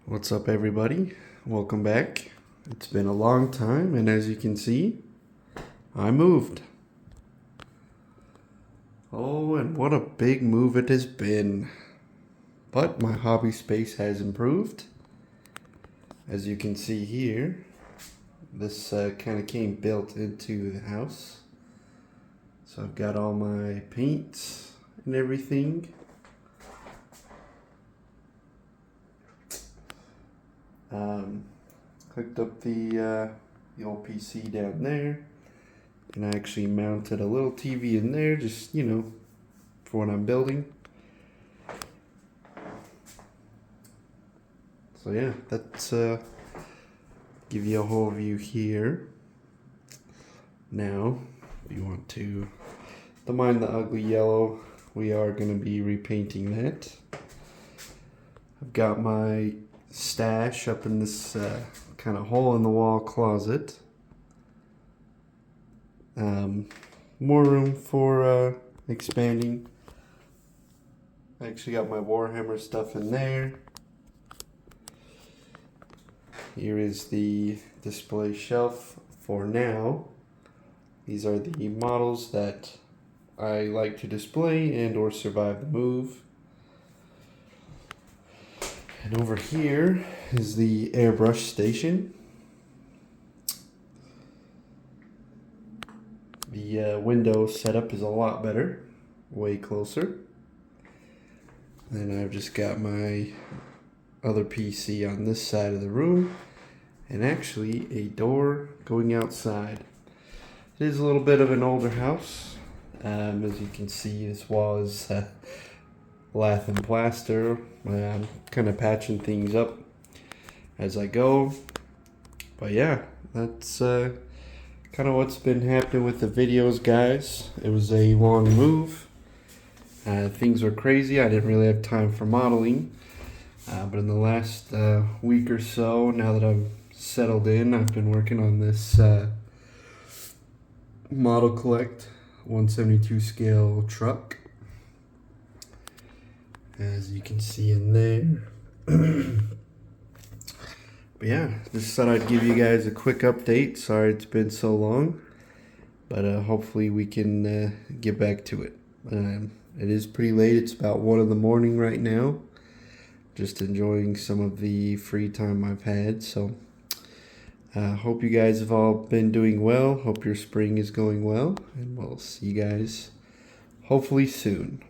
What's up, everybody? Welcome back. It's been a long time, and as you can see, I moved. Oh, and what a big move it has been. But my hobby space has improved. As you can see here, this kind of came built into the house. So I've got all my paints and everything. Hooked up the old PC down there, and I actually mounted a little TV in there, just for when I'm building. So yeah, that's give you a whole view here. Now, if you want to, don't mind the ugly yellow, we are going to be repainting that. I've got my stash up in this kind of hole in the wall closet. More room for expanding. I actually got my Warhammer stuff in there. Here is the display shelf for now. These are the models that I like to display and or survive the move. And over here is the airbrush station. The window setup is a lot better, way closer. And I've just got my other PC on this side of the room, and actually a door going outside. It is a little bit of an older house. As you can see, this wall is lath and plaster. I'm kind of patching things up as I go. But yeah, that's kind of what's been happening with the videos, guys. It was a long move. Things were crazy. I didn't really have time for modeling. But in the last week or so, now that I'm settled in, I've been working on this Model Collect 172 scale truck. As you can see in there. But yeah, just thought I'd give you guys a quick update. Sorry it's been so long, but hopefully we can get back to it. It is pretty late. It's about 1 in the morning right now. Just enjoying some of the free time I've had. So hope you guys have all been doing well. Hope your spring is going well, and we'll see you guys hopefully soon.